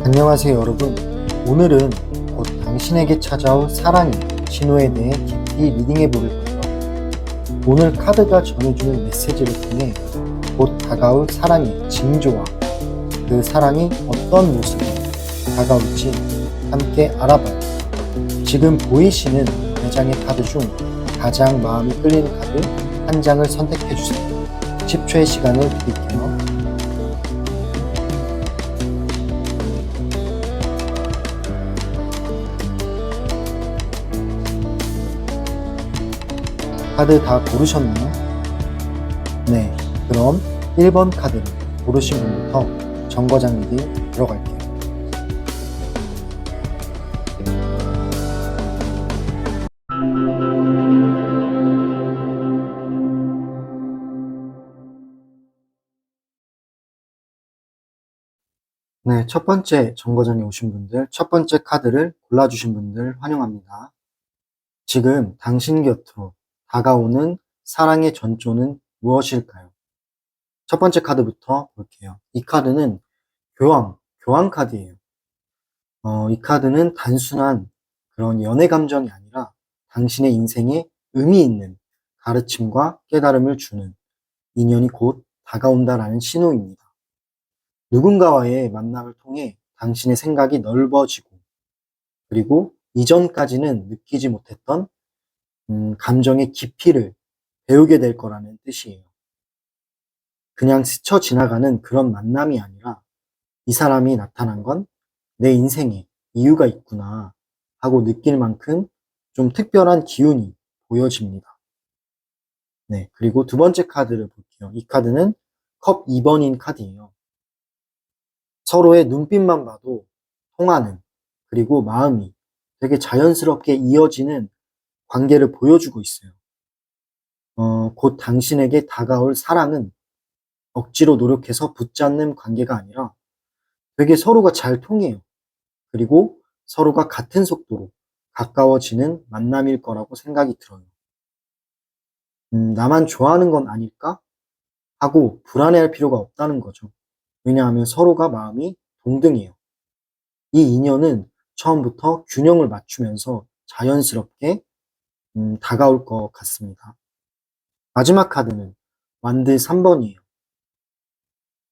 안녕하세요 여러분. 오늘은 곧 당신에게 찾아올 사랑의 신호에 대해 깊이 리딩해 볼 거예요. 오늘 카드가 전해주는 메시지를 통해 곧 다가올 사랑의 징조와 그 사랑이 어떤 모습으로 다가올지 함께 알아봐요. 지금 보이시는 4장의 카드 중 가장 마음이 끌리는 카드 한 장을 선택해 주세요. 10초의 시간을 드릴게요. 카드 다 고르셨나요? 네, 그럼 1번 카드를 고르신 분부터 정거장 리딩 들어갈게요. 네, 첫 번째 정거장에 오신 분들, 첫 번째 카드를 골라주신 분들 환영합니다. 지금 당신 곁으로 다가오는 사랑의 전조는 무엇일까요? 첫 번째 카드부터 볼게요. 이 카드는 교황 카드예요. 이 카드는 단순한 그런 연애 감정이 아니라 당신의 인생에 의미 있는 가르침과 깨달음을 주는 인연이 곧 다가온다라는 신호입니다. 누군가와의 만남을 통해 당신의 생각이 넓어지고 그리고 이전까지는 느끼지 못했던 감정의 깊이를 배우게 될 거라는 뜻이에요. 그냥 스쳐 지나가는 그런 만남이 아니라 이 사람이 나타난 건 내 인생에 이유가 있구나 하고 느낄 만큼 좀 특별한 기운이 보여집니다. 네, 그리고 두 번째 카드를 볼게요. 이 카드는 컵 2번인 카드예요. 서로의 눈빛만 봐도 통하는 그리고 마음이 되게 자연스럽게 이어지는 관계를 보여주고 있어요. 곧 당신에게 다가올 사랑은 억지로 노력해서 붙잡는 관계가 아니라 되게 서로가 잘 통해요. 그리고 서로가 같은 속도로 가까워지는 만남일 거라고 생각이 들어요. 나만 좋아하는 건 아닐까? 하고 불안해할 필요가 없다는 거죠. 왜냐하면 서로가 마음이 동등해요. 이 인연은 처음부터 균형을 맞추면서 자연스럽게 다가올 것 같습니다. 마지막 카드는 완드 3번이에요.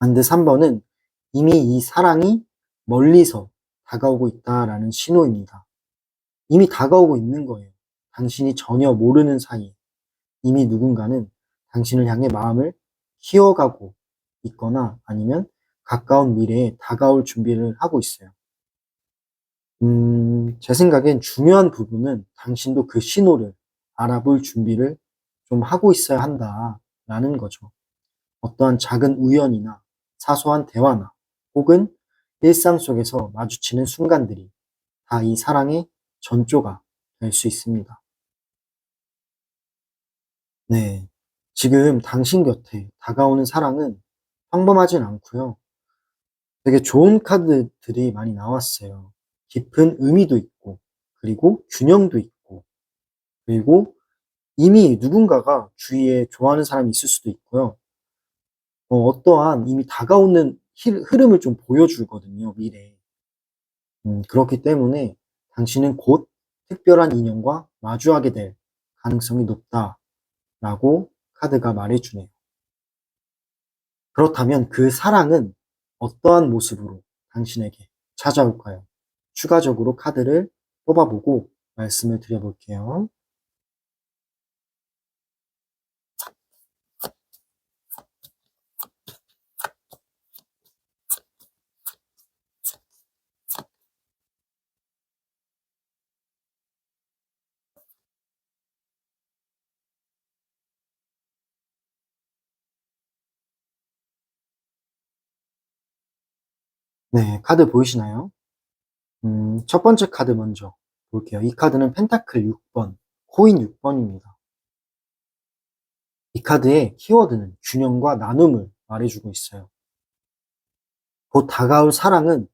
완드 3번은 이미 이 사랑이 멀리서 다가오고 있다라는 신호입니다. 이미 다가오고 있는 거예요. 당신이 전혀 모르는 사이에 이미 누군가는 당신을 향해 마음을 키워가고 있거나 아니면 가까운 미래에 다가올 준비를 하고 있어요. 제 생각엔 중요한 부분은 당신도 그 신호를 알아볼 준비를 좀 하고 있어야 한다라는 거죠. 어떠한 작은 우연이나 사소한 대화나 혹은 일상 속에서 마주치는 순간들이 다 이 사랑의 전조가 될 수 있습니다. 네. 지금 당신 곁에 다가오는 사랑은 평범하진 않고요. 되게 좋은 카드들이 많이 나왔어요. 깊은 의미도 있고, 그리고 균형도 있고, 그리고 이미 누군가가 주위에 좋아하는 사람이 있을 수도 있고요. 어떠한 이미 다가오는 흐름을 좀 보여주거든요, 미래에. 그렇기 때문에 당신은 곧 특별한 인연과 마주하게 될 가능성이 높다라고 카드가 말해주네요. 그렇다면 그 사랑은 어떠한 모습으로 당신에게 찾아올까요? 추가적으로 카드를 뽑아보고 말씀을 드려볼게요. 네, 카드 보이시나요? 첫 번째 카드 먼저 볼게요. 이 카드는 펜타클 6번, 코인 6번입니다. 이 카드의 키워드는 균형과 나눔을 말해주고 있어요. 곧 다가올 사랑은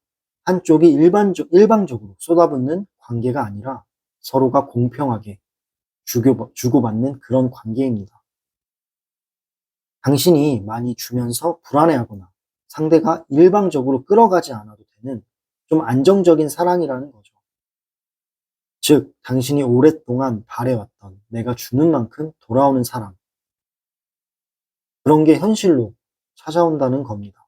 한쪽이 일방적으로 쏟아붓는 관계가 아니라 서로가 공평하게 주고받는 그런 관계입니다. 당신이 많이 주면서 불안해하거나 상대가 일방적으로 끌어가지 않아도 되는 좀 안정적인 사랑이라는 거죠. 즉, 당신이 오랫동안 바래왔던 내가 주는 만큼 돌아오는 사랑. 그런 게 현실로 찾아온다는 겁니다.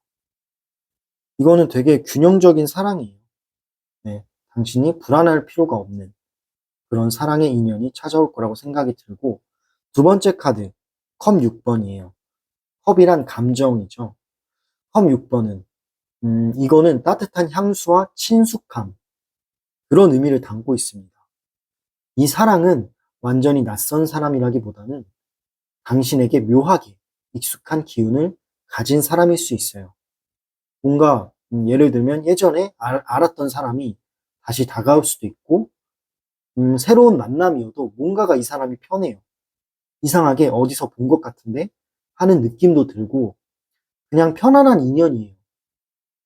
이거는 되게 균형적인 사랑이에요. 네, 당신이 불안할 필요가 없는 그런 사랑의 인연이 찾아올 거라고 생각이 들고, 두 번째 카드, 컵 6번이에요. 컵이란 감정이죠. 컵 6번은, 이거는 따뜻한 향수와 친숙함, 그런 의미를 담고 있습니다. 이 사랑은 완전히 낯선 사람이라기보다는 당신에게 묘하게 익숙한 기운을 가진 사람일 수 있어요. 뭔가, 예를 들면 예전에 알았던 사람이 다시 다가올 수도 있고, 새로운 만남이어도 뭔가가 이 사람이 편해요. 이상하게 어디서 본 것 같은데 하는 느낌도 들고, 그냥 편안한 인연이에요.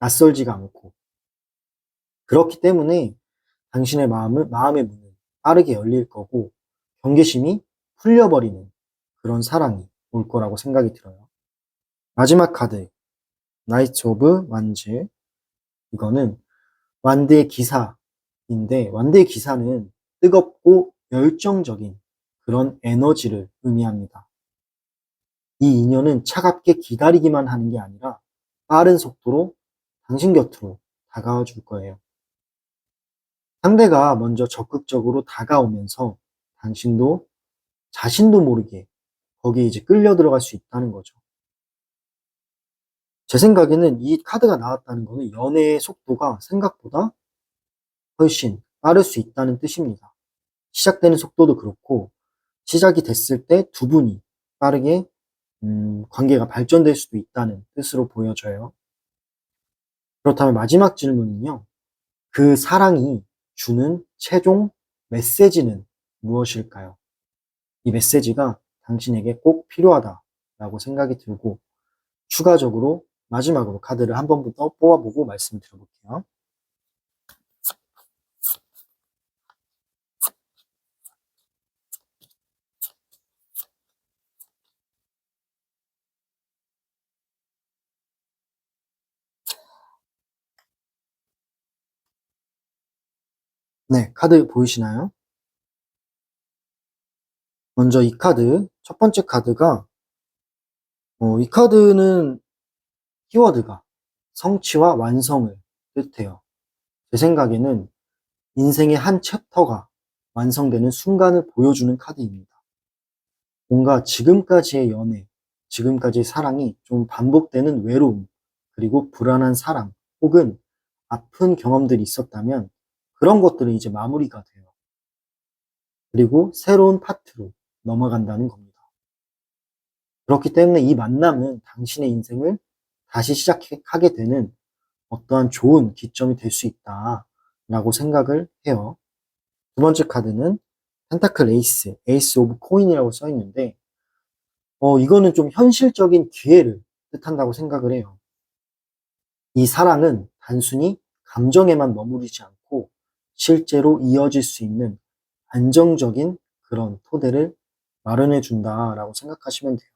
낯설지가 않고. 그렇기 때문에 당신의 마음의 문은 빠르게 열릴 거고, 경계심이 풀려버리는 그런 사랑이 올 거라고 생각이 들어요. 마지막 카드, 나이트 오브 완즈. 이거는 완드의 기사인데, 완드의 기사는 뜨겁고 열정적인 그런 에너지를 의미합니다. 이 인연은 차갑게 기다리기만 하는 게 아니라 빠른 속도로 당신 곁으로 다가와 줄 거예요. 상대가 먼저 적극적으로 다가오면서 당신도 자신도 모르게 거기에 이제 끌려 들어갈 수 있다는 거죠. 제 생각에는 이 카드가 나왔다는 거는 연애의 속도가 생각보다 훨씬 빠를 수 있다는 뜻입니다. 시작되는 속도도 그렇고, 시작이 됐을 때 두 분이 빠르게 관계가 발전될 수도 있다는 뜻으로 보여져요. 그렇다면 마지막 질문은요. 그 사랑이 주는 최종 메시지는 무엇일까요? 이 메시지가 당신에게 꼭 필요하다라고 생각이 들고, 추가적으로 마지막으로 카드를 한 번 더 뽑아보고 말씀드려볼게요. 네, 카드 보이시나요? 먼저 이 카드, 첫 번째 카드가, 이 카드는 키워드가 성취와 완성을 뜻해요. 제 생각에는 인생의 한 챕터가 완성되는 순간을 보여주는 카드입니다. 뭔가 지금까지의 연애, 지금까지의 사랑이 좀 반복되는 외로움, 그리고 불안한 사랑, 혹은 아픈 경험들이 있었다면 그런 것들은 이제 마무리가 돼요. 그리고 새로운 파트로 넘어간다는 겁니다. 그렇기 때문에 이 만남은 당신의 인생을 다시 시작하게 되는 어떠한 좋은 기점이 될 수 있다라고 생각을 해요. 두 번째 카드는 펜타클 에이스, 에이스 오브 코인이라고 써 있는데, 이거는 좀 현실적인 기회를 뜻한다고 생각을 해요. 이 사랑은 단순히 감정에만 머무르지 않고 실제로 이어질 수 있는 안정적인 그런 토대를 마련해 준다라고 생각하시면 돼요.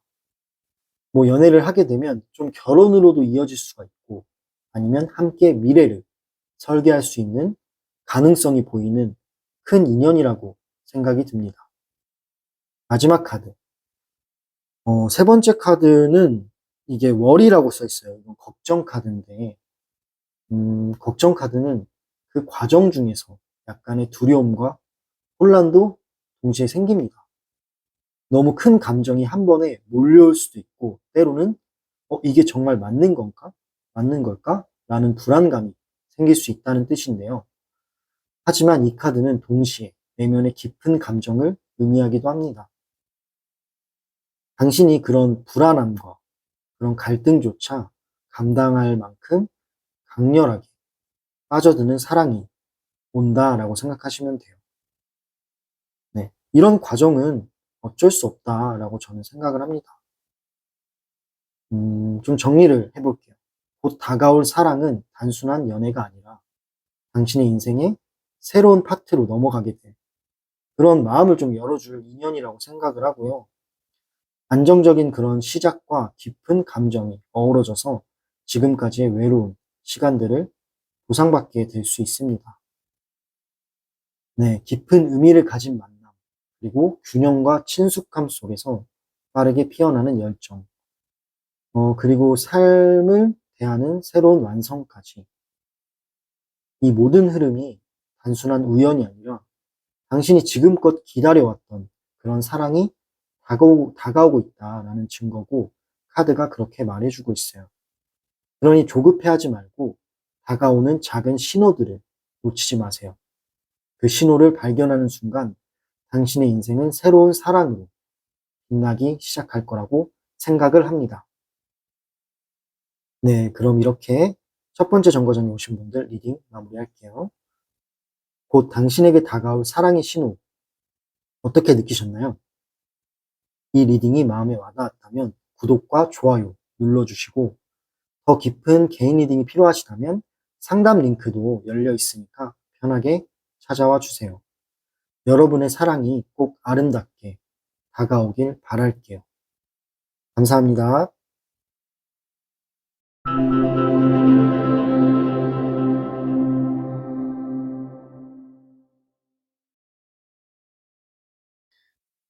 뭐 연애를 하게 되면 좀 결혼으로도 이어질 수가 있고, 아니면 함께 미래를 설계할 수 있는 가능성이 보이는 큰 인연이라고 생각이 듭니다. 마지막 카드. 세 번째 카드는 이게 월이라고 써 있어요. 이건 걱정 카드인데, 걱정 카드는 그 과정 중에서 약간의 두려움과 혼란도 동시에 생깁니다. 너무 큰 감정이 한 번에 몰려올 수도 있고, 때로는, 이게 정말 맞는 건가? 맞는 걸까? 라는 불안감이 생길 수 있다는 뜻인데요. 하지만 이 카드는 동시에 내면의 깊은 감정을 의미하기도 합니다. 당신이 그런 불안함과 그런 갈등조차 감당할 만큼 강렬하게 빠져드는 사랑이 온다라고 생각하시면 돼요. 네. 이런 과정은 어쩔 수 없다라고 저는 생각을 합니다. 좀 정리를 해볼게요. 곧 다가올 사랑은 단순한 연애가 아니라 당신의 인생의 새로운 파트로 넘어가게 될 그런 마음을 좀 열어줄 인연이라고 생각을 하고요. 안정적인 그런 시작과 깊은 감정이 어우러져서 지금까지의 외로운 시간들을 보상받게 될 수 있습니다. 네, 깊은 의미를 가진 만남, 그리고 균형과 친숙함 속에서 빠르게 피어나는 열정, 그리고 삶을 대하는 새로운 완성까지. 이 모든 흐름이 단순한 우연이 아니라 당신이 지금껏 기다려왔던 그런 사랑이 다가오고 있다라는 증거고, 카드가 그렇게 말해주고 있어요. 그러니 조급해하지 말고 다가오는 작은 신호들을 놓치지 마세요. 그 신호를 발견하는 순간 당신의 인생은 새로운 사랑으로 빛나기 시작할 거라고 생각을 합니다. 네, 그럼 이렇게 첫 번째 정거장에 오신 분들 리딩 마무리할게요. 곧 당신에게 다가올 사랑의 신호, 어떻게 느끼셨나요? 이 리딩이 마음에 와닿았다면 구독과 좋아요 눌러주시고, 더 깊은 개인 리딩이 필요하시다면 상담 링크도 열려 있으니까 편하게 찾아와 주세요. 여러분의 사랑이 꼭 아름답게 다가오길 바랄게요. 감사합니다.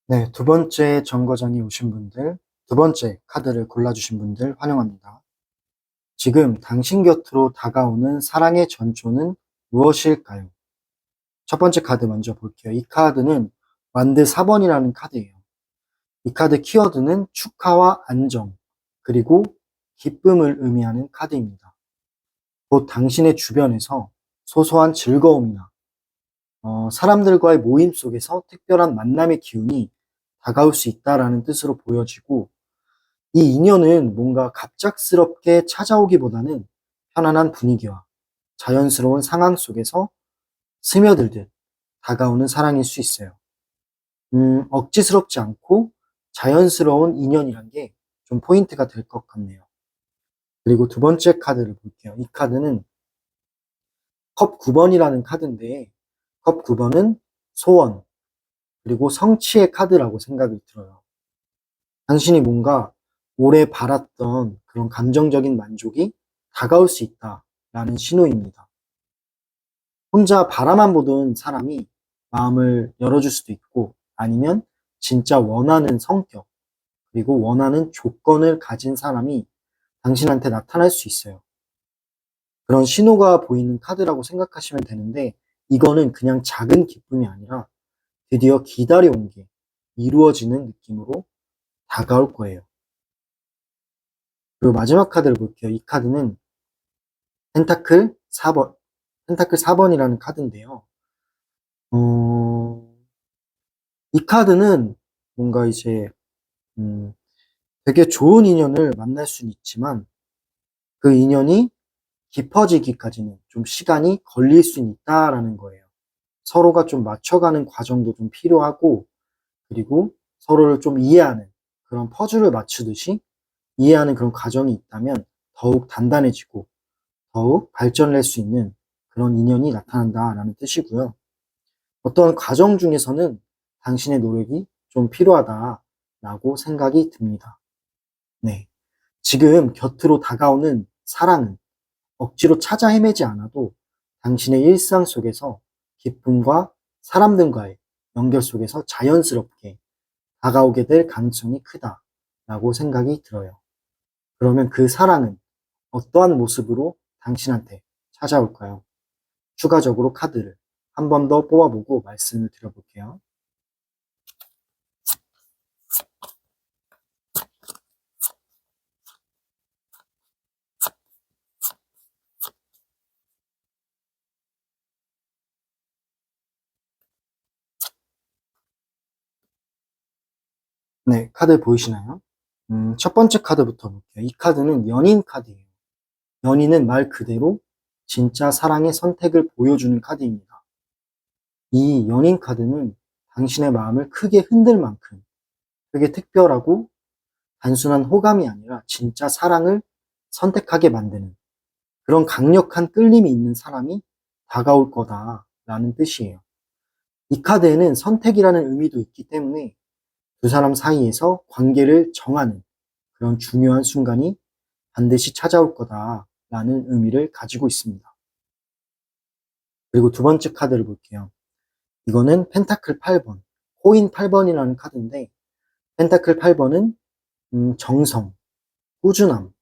네, 두 번째 정거장에 오신 분들, 두 번째 카드를 골라주신 분들 환영합니다. 지금 당신 곁으로 다가오는 사랑의 전조는 무엇일까요? 첫 번째 카드 먼저 볼게요. 이 카드는 완드 4번이라는 카드예요. 이 카드 키워드는 축하와 안정, 그리고 기쁨을 의미하는 카드입니다. 곧 당신의 주변에서 소소한 즐거움이나 사람들과의 모임 속에서 특별한 만남의 기운이 다가올 수 있다라는 뜻으로 보여지고, 이 인연은 뭔가 갑작스럽게 찾아오기보다는 편안한 분위기와 자연스러운 상황 속에서 스며들듯 다가오는 사랑일 수 있어요. 억지스럽지 않고 자연스러운 인연이란 게 좀 포인트가 될 것 같네요. 그리고 두 번째 카드를 볼게요. 이 카드는 컵 9번이라는 카드인데, 컵 9번은 소원, 그리고 성취의 카드라고 생각이 들어요. 당신이 뭔가 오래 바랐던 그런 감정적인 만족이 다가올 수 있다라는 신호입니다. 혼자 바라만 보던 사람이 마음을 열어줄 수도 있고, 아니면 진짜 원하는 성격, 그리고 원하는 조건을 가진 사람이 당신한테 나타날 수 있어요. 그런 신호가 보이는 카드라고 생각하시면 되는데, 이거는 그냥 작은 기쁨이 아니라 드디어 기다려온 게 이루어지는 느낌으로 다가올 거예요. 그리고 마지막 카드를 볼게요. 이 카드는 펜타클 4번, 펜타클 4번이라는 카드인데요. 이 카드는 뭔가 이제, 음, 되게 좋은 인연을 만날 수는 있지만, 그 인연이 깊어지기까지는 좀 시간이 걸릴 수 있다라는 거예요. 서로가 좀 맞춰가는 과정도 좀 필요하고, 그리고 서로를 좀 이해하는 그런 퍼즐을 맞추듯이 이해하는 그런 과정이 있다면 더욱 단단해지고 더욱 발전할 수 있는 그런 인연이 나타난다라는 뜻이고요. 어떤 과정 중에서는 당신의 노력이 좀 필요하다라고 생각이 듭니다. 네. 지금 곁으로 다가오는 사랑은 억지로 찾아 헤매지 않아도 당신의 일상 속에서 기쁨과 사람들과의 연결 속에서 자연스럽게 다가오게 될 가능성이 크다라고 생각이 들어요. 그러면 그 사랑은 어떠한 모습으로 당신한테 찾아올까요? 추가적으로 카드를 한 번 더 뽑아보고 말씀을 드려볼게요. 네, 카드 보이시나요? 첫 번째 카드부터 볼게요. 이 카드는 연인 카드예요. 연인은 말 그대로 진짜 사랑의 선택을 보여주는 카드입니다. 이 연인 카드는 당신의 마음을 크게 흔들 만큼 되게 특별하고 단순한 호감이 아니라 진짜 사랑을 선택하게 만드는 그런 강력한 끌림이 있는 사람이 다가올 거다라는 뜻이에요. 이 카드에는 선택이라는 의미도 있기 때문에 두 사람 사이에서 관계를 정하는 그런 중요한 순간이 반드시 찾아올 거다라는 의미를 가지고 있습니다. 그리고 두 번째 카드를 볼게요. 이거는 펜타클 8번, 코인 8번이라는 카드인데, 펜타클 8번은 정성, 꾸준함,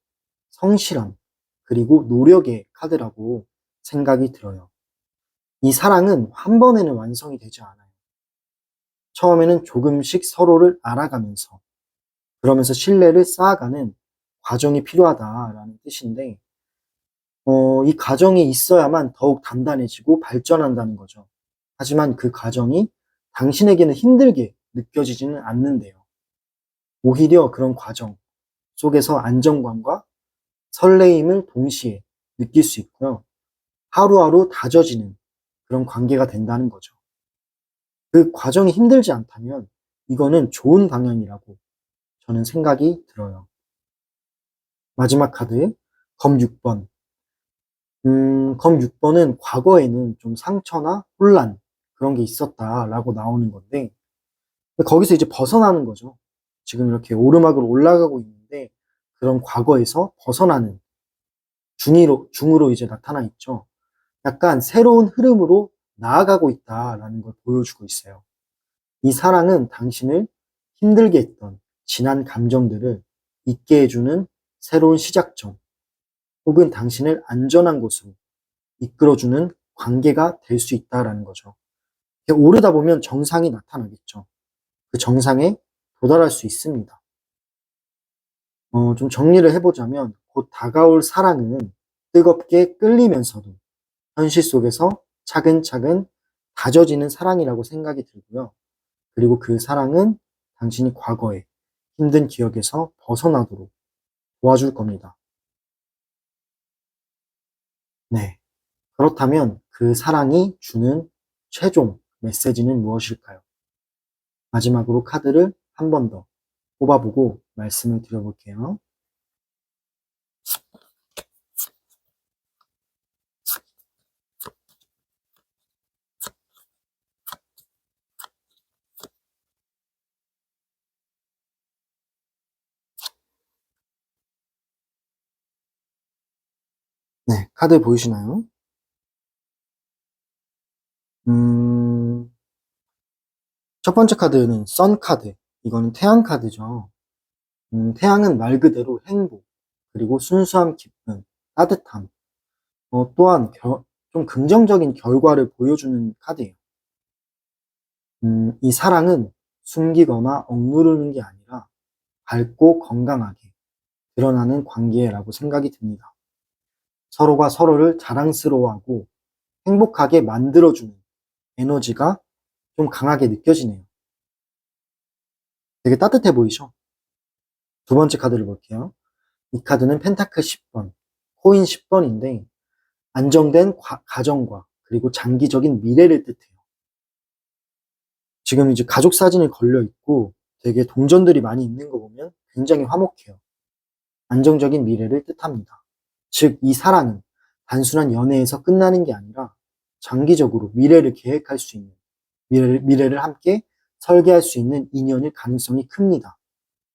성실함, 그리고 노력의 카드라고 생각이 들어요. 이 사랑은 한 번에는 완성이 되지 않아요. 처음에는 조금씩 서로를 알아가면서, 그러면서 신뢰를 쌓아가는 과정이 필요하다라는 뜻인데, 이 과정이 있어야만 더욱 단단해지고 발전한다는 거죠. 하지만 그 과정이 당신에게는 힘들게 느껴지지는 않는데요. 오히려 그런 과정 속에서 안정감과 설레임을 동시에 느낄 수 있고요. 하루하루 다져지는 그런 관계가 된다는 거죠. 그 과정이 힘들지 않다면 이거는 좋은 방향이라고 저는 생각이 들어요. 마지막 카드, 검 6번. 검 6번은 과거에는 좀 상처나 혼란, 그런 게 있었다라고 나오는 건데, 거기서 이제 벗어나는 거죠. 지금 이렇게 오르막으로 올라가고 있는데, 그런 과거에서 벗어나는 중으로 이제 나타나 있죠. 약간 새로운 흐름으로 나아가고 있다라는 걸 보여주고 있어요. 이 사랑은 당신을 힘들게 했던 지난 감정들을 잊게 해주는 새로운 시작점, 혹은 당신을 안전한 곳으로 이끌어주는 관계가 될 수 있다라는 거죠. 오르다 보면 정상이 나타나겠죠. 그 정상에 도달할 수 있습니다. 좀 정리를 해보자면 곧 다가올 사랑은 뜨겁게 끌리면서도 현실 속에서 차근차근 다져지는 사랑이라고 생각이 들고요. 그리고 그 사랑은 당신이 과거의 힘든 기억에서 벗어나도록 도와줄 겁니다. 네. 그렇다면 그 사랑이 주는 최종 메시지는 무엇일까요? 마지막으로 카드를 한 번 더 뽑아보고 말씀을 드려볼게요. 네, 카드 보이시나요? 음, 첫 번째 카드는 선 카드. 이거는 태양 카드죠. 태양은 말 그대로 행복, 그리고 순수함, 기쁨, 따뜻함, 또한 좀 긍정적인 결과를 보여주는 카드예요. 이 사랑은 숨기거나 억누르는 게 아니라 밝고 건강하게 드러나는 관계라고 생각이 듭니다. 서로가 서로를 자랑스러워하고 행복하게 만들어주는 에너지가 좀 강하게 느껴지네요. 되게 따뜻해 보이죠? 두 번째 카드를 볼게요. 이 카드는 펜타클 10번, 코인 10번인데 안정된 가정과 그리고 장기적인 미래를 뜻해요. 지금 이제 가족 사진이 걸려 있고 되게 동전들이 많이 있는 거 보면 굉장히 화목해요. 안정적인 미래를 뜻합니다. 즉, 이 사랑은 단순한 연애에서 끝나는 게 아니라 장기적으로 미래를 계획할 수 있는, 미래를 함께 설계할 수 있는 인연일 가능성이 큽니다.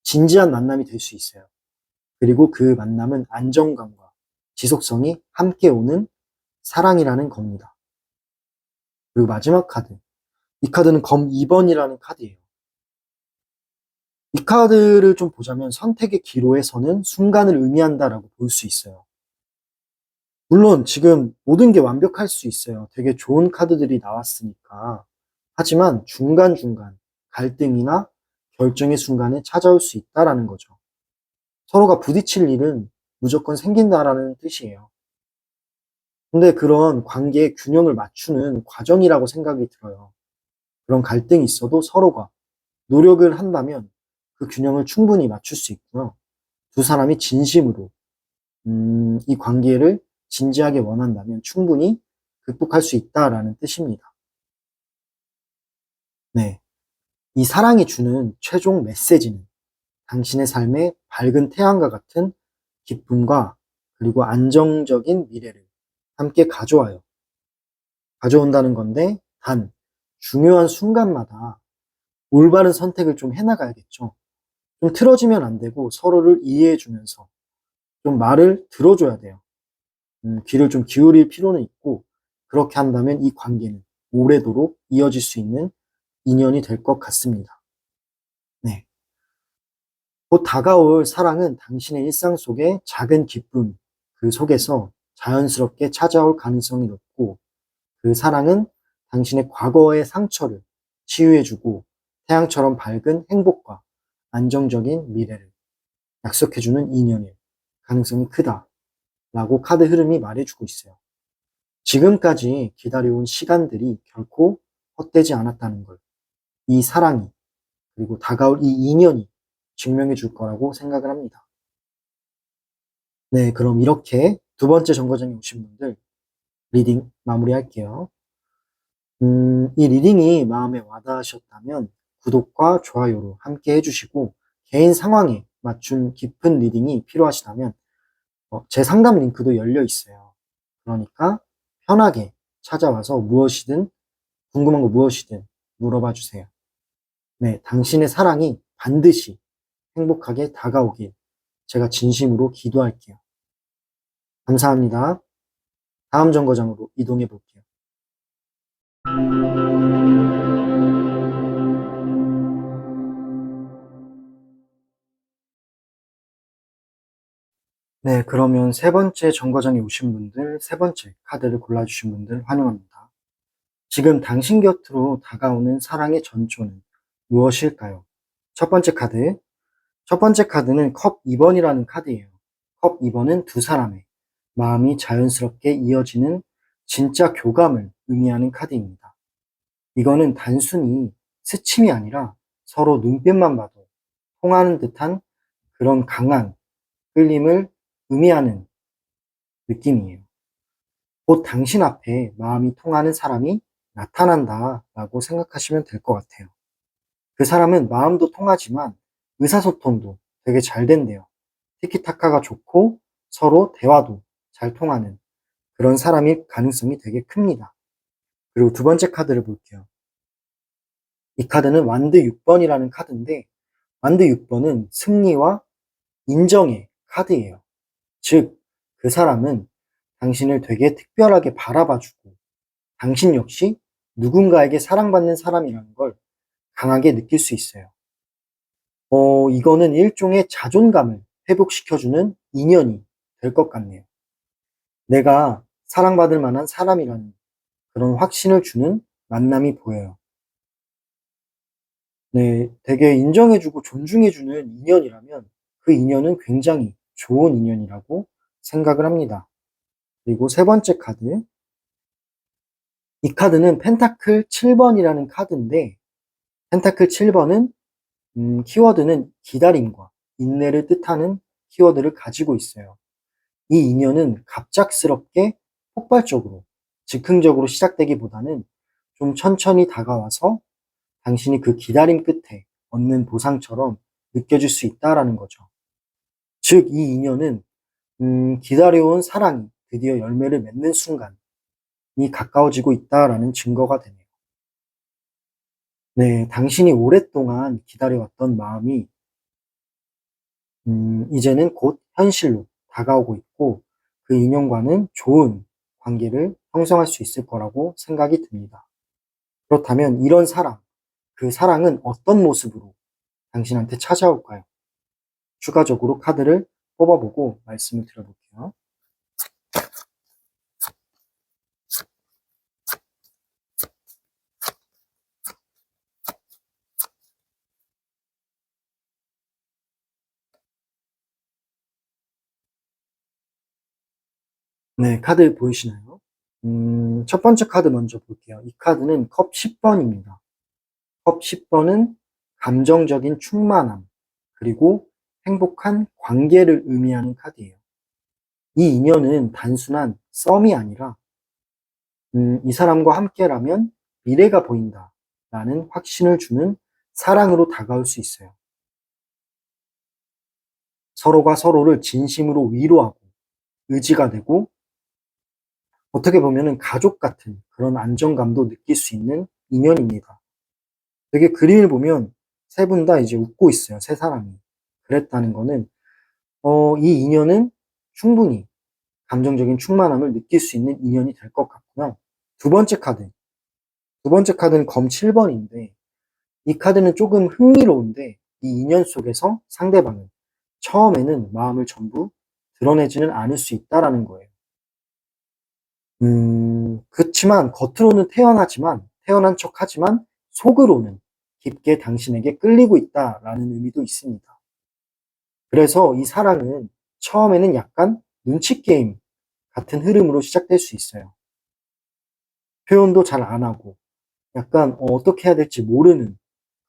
진지한 만남이 될 수 있어요. 그리고 그 만남은 안정감과 지속성이 함께 오는 사랑이라는 겁니다. 그리고 마지막 카드. 이 카드는 검 2번이라는 카드예요. 이 카드를 좀 보자면 선택의 기로에서는 순간을 의미한다라고 볼 수 있어요. 물론 지금 모든 게 완벽할 수 있어요. 되게 좋은 카드들이 나왔으니까. 하지만 중간중간 갈등이나 결정의 순간에 찾아올 수 있다라는 거죠. 서로가 부딪힐 일은 무조건 생긴다라는 뜻이에요. 근데 그런 관계의 균형을 맞추는 과정이라고 생각이 들어요. 그런 갈등이 있어도 서로가 노력을 한다면 그 균형을 충분히 맞출 수 있고요. 두 사람이 진심으로 이 관계를 진지하게 원한다면 충분히 극복할 수 있다라는 뜻입니다. 네. 이 사랑이 주는 최종 메시지는 당신의 삶에 밝은 태양과 같은 기쁨과 그리고 안정적인 미래를 함께 가져온다는 건데, 단, 중요한 순간마다 올바른 선택을 좀 해나가야겠죠. 좀 틀어지면 안 되고 서로를 이해해주면서 좀 말을 들어줘야 돼요. 귀를 좀 기울일 필요는 있고, 그렇게 한다면 이 관계는 오래도록 이어질 수 있는 인연이 될 것 같습니다. 네. 곧 다가올 사랑은 당신의 일상 속의 작은 기쁨, 그 속에서 자연스럽게 찾아올 가능성이 높고, 그 사랑은 당신의 과거의 상처를 치유해주고 태양처럼 밝은 행복과 안정적인 미래를 약속해주는 인연일 가능성이 크다라고 카드 흐름이 말해주고 있어요. 지금까지 기다려온 시간들이 결코 헛되지 않았다는 걸, 이 사랑이, 그리고 다가올 이 인연이 증명해 줄 거라고 생각을 합니다. 네, 그럼 이렇게 두 번째 정거장에 오신 분들 리딩 마무리할게요. 이 리딩이 마음에 와닿으셨다면 구독과 좋아요로 함께 해주시고, 개인 상황에 맞춘 깊은 리딩이 필요하시다면 제 상담 링크도 열려 있어요. 그러니까 편하게 찾아와서 무엇이든, 궁금한 거 무엇이든 물어봐 주세요. 네, 당신의 사랑이 반드시 행복하게 다가오길 제가 진심으로 기도할게요. 감사합니다. 다음 정거장으로 이동해 볼게요. 네, 그러면 세 번째 정거장에 오신 분들, 세 번째 카드를 골라주신 분들 환영합니다. 지금 당신 곁으로 다가오는 사랑의 전조는 무엇일까요? 첫 번째 카드. 첫 번째 카드는 컵 2번이라는 카드예요. 컵 2번은 두 사람의 마음이 자연스럽게 이어지는 진짜 교감을 의미하는 카드입니다. 이거는 단순히 스침이 아니라 서로 눈빛만 봐도 통하는 듯한 그런 강한 끌림을 의미하는 느낌이에요. 곧 당신 앞에 마음이 통하는 사람이 나타난다라고 생각하시면 될 것 같아요. 그 사람은 마음도 통하지만 의사소통도 되게 잘 된대요. 티키타카가 좋고 서로 대화도 잘 통하는 그런 사람일 가능성이 되게 큽니다. 그리고 두 번째 카드를 볼게요. 이 카드는 완드 6번이라는 카드인데, 완드 6번은 승리와 인정의 카드예요. 즉, 그 사람은 당신을 되게 특별하게 바라봐주고 당신 역시 누군가에게 사랑받는 사람이라는 걸 강하게 느낄 수 있어요. 이거는 일종의 자존감을 회복시켜주는 인연이 될 것 같네요. 내가 사랑받을 만한 사람이라는 그런 확신을 주는 만남이 보여요. 네, 되게 인정해주고 존중해주는 인연이라면 그 인연은 굉장히 좋은 인연이라고 생각을 합니다. 그리고 세 번째 카드. 이 카드는 펜타클 7번이라는 카드인데, 펜타클 7번은 키워드는 기다림과 인내를 뜻하는 키워드를 가지고 있어요. 이 인연은 갑작스럽게 폭발적으로 즉흥적으로 시작되기보다는 좀 천천히 다가와서 당신이 그 기다림 끝에 얻는 보상처럼 느껴질 수 있다라는 거죠. 즉, 이 인연은 기다려온 사랑이 드디어 열매를 맺는 순간이 가까워지고 있다라는 증거가 되네요. 네, 당신이 오랫동안 기다려왔던 마음이 이제는 곧 현실로 다가오고 있고, 그 인연과는 좋은 관계를 형성할 수 있을 거라고 생각이 듭니다. 그렇다면 이런 사랑, 그 사랑은 어떤 모습으로 당신한테 찾아올까요? 추가적으로 카드를 뽑아보고 말씀을 드려볼게요. 네, 카드 보이시나요? 첫 번째 카드 먼저 볼게요. 이 카드는 컵 10번입니다. 컵 10번은 감정적인 충만함, 그리고 행복한 관계를 의미하는 카드예요. 이 인연은 단순한 썸이 아니라 이 사람과 함께라면 미래가 보인다라는 확신을 주는 사랑으로 다가올 수 있어요. 서로가 서로를 진심으로 위로하고 의지가 되고, 어떻게 보면은 가족 같은 그런 안정감도 느낄 수 있는 인연입니다. 되게 그림을 보면 세 분 다 이제 웃고 있어요. 세 사람이. 그랬다는 거는 이 인연은 충분히 감정적인 충만함을 느낄 수 있는 인연이 될 것 같고요. 두 번째 카드. 두 번째 카드는 검 7번인데 이 카드는 조금 흥미로운데 이 인연 속에서 상대방은 처음에는 마음을 전부 드러내지는 않을 수 있다라는 거예요. 그치만 겉으로는 태어난 척하지만 속으로는 깊게 당신에게 끌리고 있다라는 의미도 있습니다. 그래서 이 사랑은 처음에는 약간 눈치 게임 같은 흐름으로 시작될 수 있어요. 표현도 잘 안 하고 약간 어떻게 해야 될지 모르는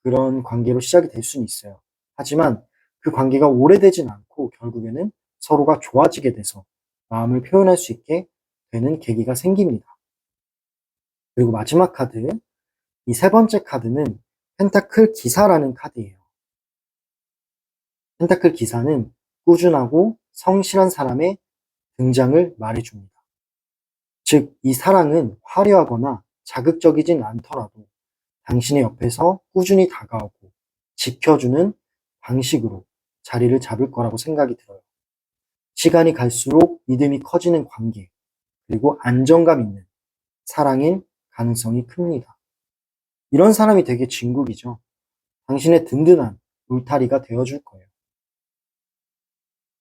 그런 관계로 시작이 될 수는 있어요. 하지만 그 관계가 오래되진 않고 결국에는 서로가 좋아지게 돼서 마음을 표현할 수 있게 되는 계기가 생깁니다. 그리고 마지막 카드, 이 세 번째 카드는 펜타클 기사라는 카드예요. 펜타클 기사는 꾸준하고 성실한 사람의 등장을 말해줍니다. 즉, 이 사랑은 화려하거나 자극적이진 않더라도 당신의 옆에서 꾸준히 다가오고 지켜주는 방식으로 자리를 잡을 거라고 생각이 들어요. 시간이 갈수록 믿음이 커지는 관계, 그리고 안정감 있는 사랑일 가능성이 큽니다. 이런 사람이 되게 진국이죠. 당신의 든든한 울타리가 되어줄 거예요.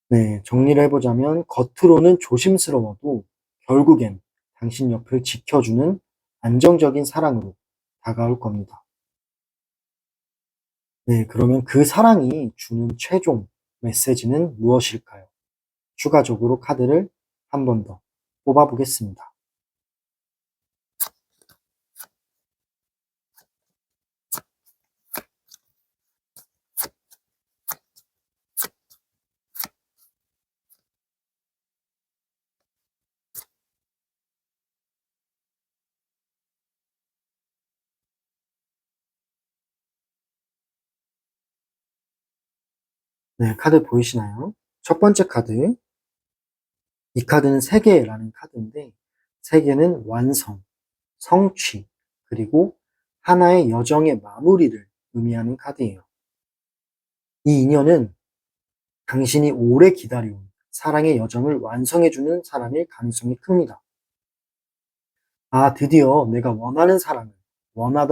네, 정리를 해보자면 겉으로는 조심스러워도 결국엔 당신 옆을 지켜주는 안정적인 사랑으로 다가올 겁니다. 네, 그러면 그 사랑이 주는 최종 메시지는 무엇일까요? 추가적으로 카드를 한 번 더 뽑아보겠습니다. 네, 카드 보이시나요? 첫 번째 카드, 이 카드는 세계라는 카드인데 세계는 완성, 성취, 그리고 하나의 여정의 마무리를 의미하는 카드예요. 이 인연은 당신이 오래 기다려온 사랑의 여정을 완성해주는 사람일 가능성이 큽니다. 아, 드디어 내가 원하던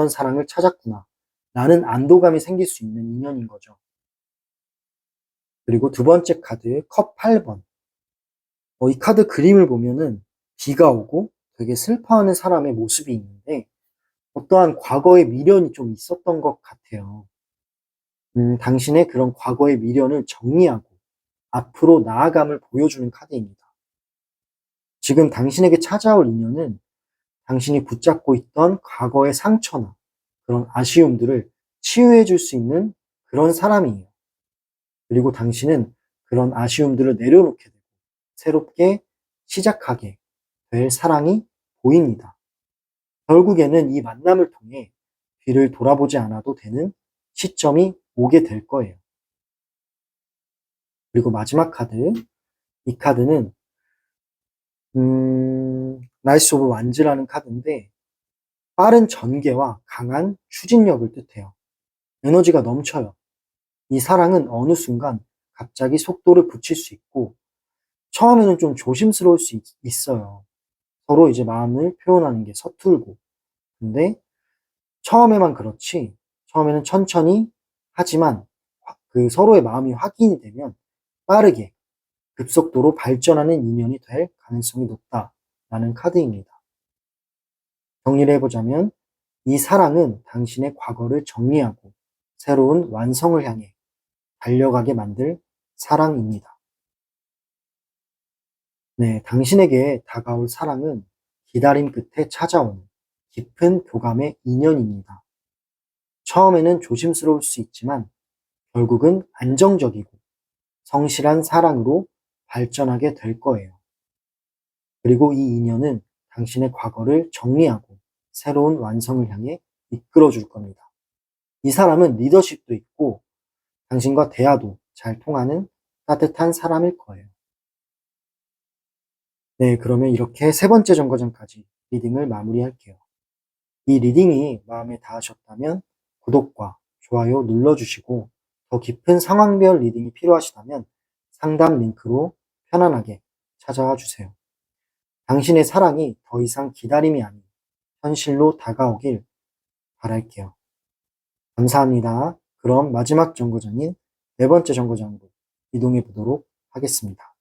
사랑을 찾았구나. 라는 안도감이 생길 수 있는 인연인 거죠. 그리고 두 번째 카드, 컵 8번. 이 카드 그림을 보면은 비가 오고 되게 슬퍼하는 사람의 모습이 있는데 어떠한 과거의 미련이 좀 있었던 것 같아요. 당신의 그런 과거의 미련을 정리하고 앞으로 나아감을 보여주는 카드입니다. 지금 당신에게 찾아올 인연은 당신이 붙잡고 있던 과거의 상처나 그런 아쉬움들을 치유해 줄 수 있는 그런 사람이에요. 그리고 당신은 그런 아쉬움들을 내려놓게 되고 새롭게 시작하게 될 사랑이 보입니다. 결국에는 이 만남을 통해 뒤를 돌아보지 않아도 되는 시점이 오게 될 거예요. 그리고 마지막 카드, 이 카드는 나이스 오브 완즈라는 카드인데 빠른 전개와 강한 추진력을 뜻해요. 에너지가 넘쳐요. 이 사랑은 어느 순간 갑자기 속도를 붙일 수 있고 처음에는 좀 조심스러울 수 있어요. 서로 이제 마음을 표현하는 게 서툴고. 근데 처음에만 그렇지, 처음에는 천천히 하지만 그 서로의 마음이 확인이 되면 빠르게 급속도로 발전하는 인연이 될 가능성이 높다라는 카드입니다. 정리를 해보자면 이 사랑은 당신의 과거를 정리하고 새로운 완성을 향해 달려가게 만들 사랑입니다. 네, 당신에게 다가올 사랑은 기다림 끝에 찾아오는 깊은 교감의 인연입니다. 처음에는 조심스러울 수 있지만 결국은 안정적이고 성실한 사랑으로 발전하게 될 거예요. 그리고 이 인연은 당신의 과거를 정리하고 새로운 완성을 향해 이끌어 줄 겁니다. 이 사람은 리더십도 있고 당신과 대화도 잘 통하는 따뜻한 사람일 거예요. 네, 그러면 이렇게 세 번째 정거장까지 리딩을 마무리할게요. 이 리딩이 마음에 닿으셨다면 구독과 좋아요 눌러주시고 더 깊은 상황별 리딩이 필요하시다면 상담 링크로 편안하게 찾아와 주세요. 당신의 사랑이 더 이상 기다림이 아닌 현실로 다가오길 바랄게요. 감사합니다. 그럼 마지막 정거장인 네 번째 정거장으로 이동해 보도록 하겠습니다.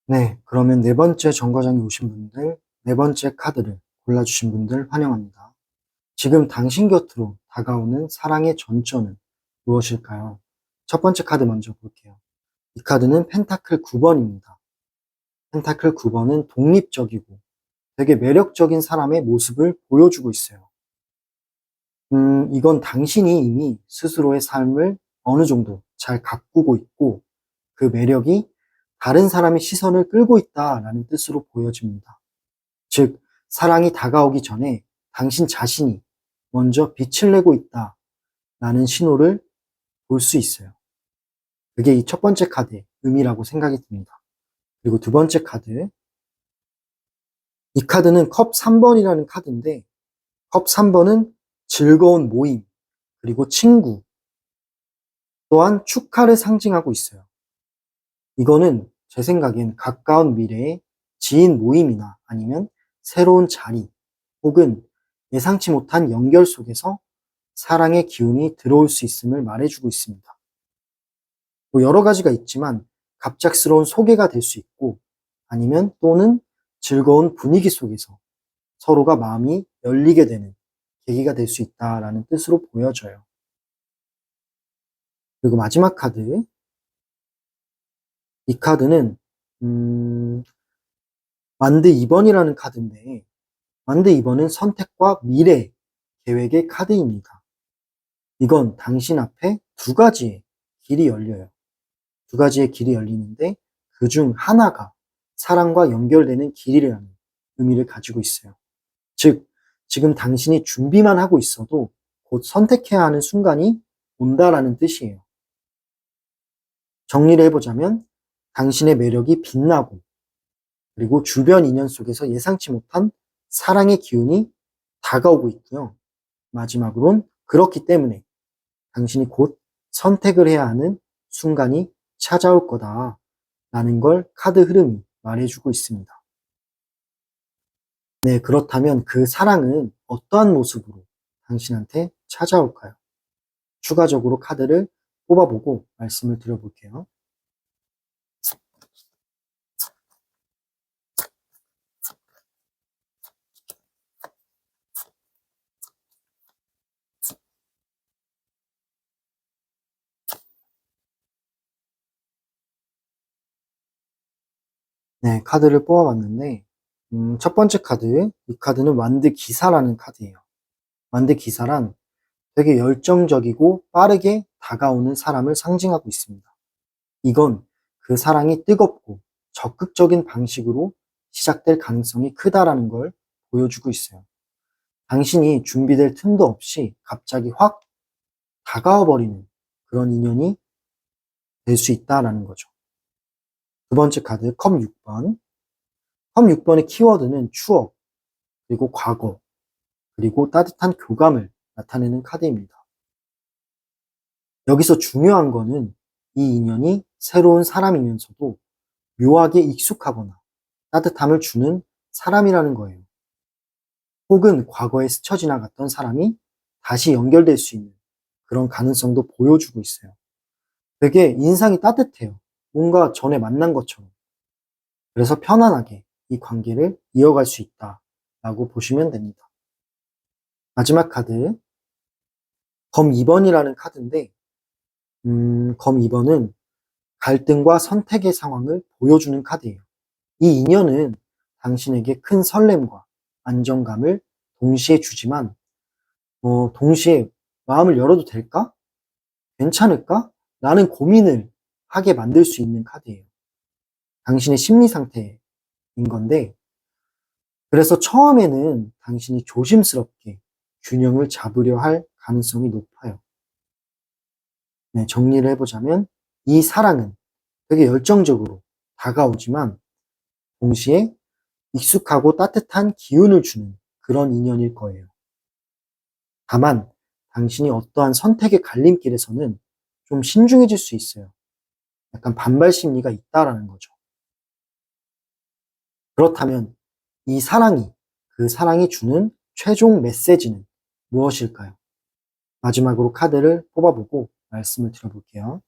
네, 그러면 네 번째 정거장에 오신 분들, 네 번째 카드를 골라주신 분들 환영합니다. 지금 당신 곁으로 다가오는 사랑의 전조는 무엇일까요? 첫 번째 카드 먼저 볼게요. 이 카드는 펜타클 9번입니다. 펜타클 9번은 독립적이고 되게 매력적인 사람의 모습을 보여주고 있어요. 이건 당신이 이미 스스로의 삶을 어느 정도 잘 가꾸고 있고 그 매력이 다른 사람의 시선을 끌고 있다라는 뜻으로 보여집니다. 즉, 사랑이 다가오기 전에 당신 자신이 먼저 빛을 내고 있다라는 신호를 볼 수 있어요. 그게 이 첫 번째 카드의 의미라고 생각이 듭니다. 그리고 두 번째 카드. 이 카드는 컵 3번이라는 카드인데 컵 3번은 즐거운 모임, 그리고 친구, 또한 축하를 상징하고 있어요. 이거는 제 생각엔 가까운 미래의 지인 모임이나 아니면 새로운 자리 혹은 예상치 못한 연결 속에서 사랑의 기운이 들어올 수 있음을 말해주고 있습니다. 뭐 여러 가지가 있지만 갑작스러운 소개가 될 수 있고 아니면 또는 즐거운 분위기 속에서 서로가 마음이 열리게 되는 계기가 될 수 있다라는 뜻으로 보여져요. 그리고 마지막 카드. 이 카드는 만드 2번이라는 카드인데 만드 2번은 선택과 미래 계획의 카드입니다. 이건 당신 앞에 두 가지의 길이 열려요. 두 가지의 길이 열리는데 그중 하나가 사랑과 연결되는 길이라는 의미를 가지고 있어요. 즉, 지금 당신이 준비만 하고 있어도 곧 선택해야 하는 순간이 온다라는 뜻이에요. 정리를 해보자면 당신의 매력이 빛나고 그리고 주변 인연 속에서 예상치 못한 사랑의 기운이 다가오고 있고요. 마지막으론 그렇기 때문에 당신이 곧 선택을 해야 하는 순간이 찾아올 거다라는 걸 카드 흐름이 말해주고 있습니다. 네, 그렇다면 그 사랑은 어떠한 모습으로 당신한테 찾아올까요? 추가적으로 카드를 뽑아보고 말씀을 드려볼게요. 네, 카드를 뽑아봤는데 첫 번째 카드, 이 카드는 완드 기사라는 카드예요. 완드 기사란 되게 열정적이고 빠르게 다가오는 사람을 상징하고 있습니다. 이건 그 사랑이 뜨겁고 적극적인 방식으로 시작될 가능성이 크다라는 걸 보여주고 있어요. 당신이 준비될 틈도 없이 갑자기 확 다가와 버리는 그런 인연이 될 수 있다라는 거죠. 두 번째 카드, 컵 6번. 컵 6번의 키워드는 추억, 그리고 과거, 그리고 따뜻한 교감을 나타내는 카드입니다. 여기서 중요한 거는 이 인연이 새로운 사람이면서도 묘하게 익숙하거나 따뜻함을 주는 사람이라는 거예요. 혹은 과거에 스쳐 지나갔던 사람이 다시 연결될 수 있는 그런 가능성도 보여주고 있어요. 되게 인상이 따뜻해요. 뭔가 전에 만난 것처럼. 그래서 편안하게 이 관계를 이어갈 수 있다라고 보시면 됩니다. 마지막 카드, 검 2번이라는 카드인데 검 2번은 갈등과 선택의 상황을 보여주는 카드예요. 이 인연은 당신에게 큰 설렘과 안정감을 동시에 주지만 동시에 마음을 열어도 될까? 괜찮을까? 라는 고민을 하게 만들 수 있는 카드예요. 당신의 심리 상태인 건데 그래서 처음에는 당신이 조심스럽게 균형을 잡으려 할 가능성이 높아요. 네, 정리를 해보자면 이 사랑은 되게 열정적으로 다가오지만 동시에 익숙하고 따뜻한 기운을 주는 그런 인연일 거예요. 다만 당신이 어떠한 선택의 갈림길에서는 좀 신중해질 수 있어요. 약간 반발 심리가 있다라는 거죠. 그렇다면 그 사랑이 주는 최종 메시지는 무엇일까요? 마지막으로 카드를 뽑아보고 말씀을 드려볼게요.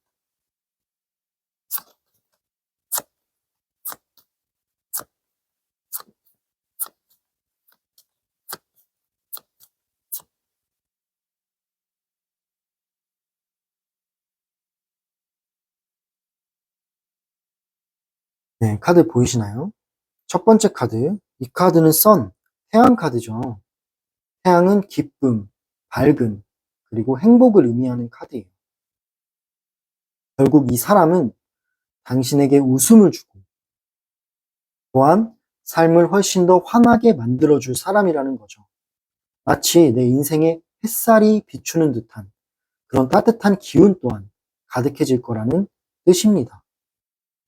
네, 카드 보이시나요? 첫 번째 카드, 이 카드는 태양 카드죠. 태양은 기쁨, 밝음, 그리고 행복을 의미하는 카드예요. 결국 이 사람은 당신에게 웃음을 주고 또한 삶을 훨씬 더 환하게 만들어줄 사람이라는 거죠. 마치 내 인생에 햇살이 비추는 듯한 그런 따뜻한 기운 또한 가득해질 거라는 뜻입니다.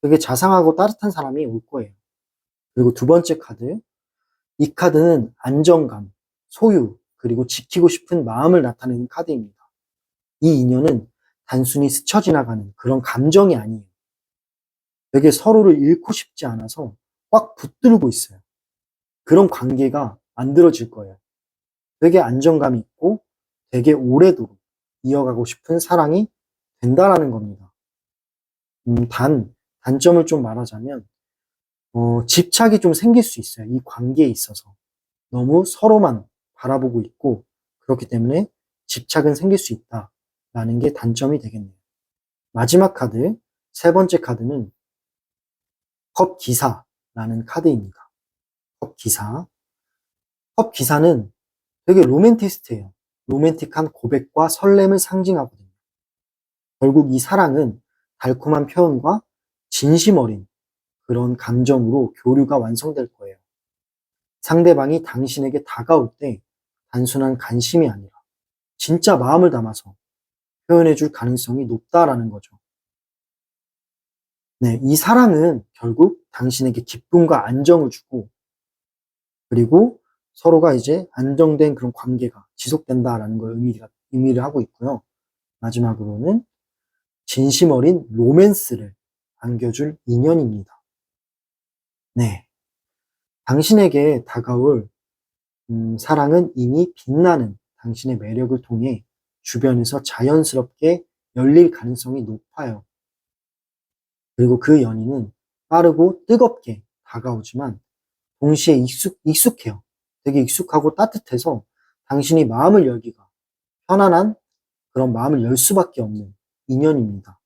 되게 자상하고 따뜻한 사람이 올 거예요. 그리고 두 번째 카드, 이 카드는 안정감, 소유, 그리고 지키고 싶은 마음을 나타내는 카드입니다. 이 인연은 단순히 스쳐 지나가는 그런 감정이 아니에요. 되게 서로를 잃고 싶지 않아서 꽉 붙들고 있어요. 그런 관계가 만들어질 거예요. 되게 안정감이 있고 되게 오래도록 이어가고 싶은 사랑이 된다라는 겁니다. 단점을 좀 말하자면, 집착이 좀 생길 수 있어요. 이 관계에 있어서. 너무 서로만 바라보고 있고, 그렇기 때문에 집착은 생길 수 있다라는 게 단점이 되겠네요. 마지막 카드, 세 번째 카드는 컵 기사라는 카드입니다. 컵 기사. 컵 기사는 되게 로맨티스트예요. 로맨틱한 고백과 설렘을 상징하거든요. 결국 이 사랑은 달콤한 표현과 진심 어린 그런 감정으로 교류가 완성될 거예요. 상대방이 당신에게 다가올 때 단순한 관심이 아니라 진짜 마음을 담아서 표현해 줄 가능성이 높다라는 거죠. 네, 이 사랑은 결국 당신에게 기쁨과 안정을 주고 그리고 서로가 이제 안정된 그런 관계가 지속된다라는 걸 의미를 하고 있고요. 마지막으로는 진심 어린 로맨스를 안겨줄 인연입니다. 네. 당신에게 다가올 사랑은 이미 빛나는 당신의 매력을 통해 주변에서 자연스럽게 열릴 가능성이 높아요. 그리고 그 연인은 빠르고 뜨겁게 다가오지만 동시에 익숙해요. 되게 익숙하고 따뜻해서 당신이 마음을 열기가 편안한 그런 마음을 열 수밖에 없는 인연입니다.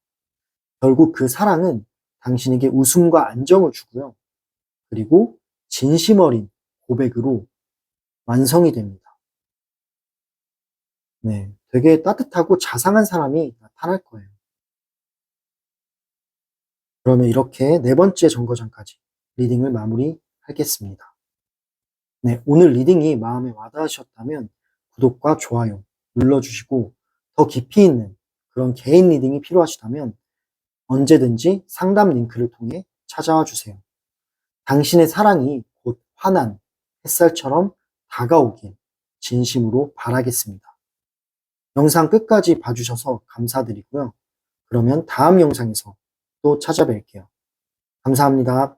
결국 그 사랑은 당신에게 웃음과 안정을 주고요. 그리고 진심 어린 고백으로 완성이 됩니다. 네, 되게 따뜻하고 자상한 사람이 나타날 거예요. 그러면 이렇게 네 번째 정거장까지 리딩을 마무리하겠습니다. 네, 오늘 리딩이 마음에 와닿으셨다면 구독과 좋아요 눌러주시고 더 깊이 있는 그런 개인 리딩이 필요하시다면 언제든지 상담 링크를 통해 찾아와 주세요. 당신의 사랑이 곧 환한 햇살처럼 다가오길 진심으로 바라겠습니다. 영상 끝까지 봐주셔서 감사드리고요. 그러면 다음 영상에서 또 찾아뵐게요. 감사합니다.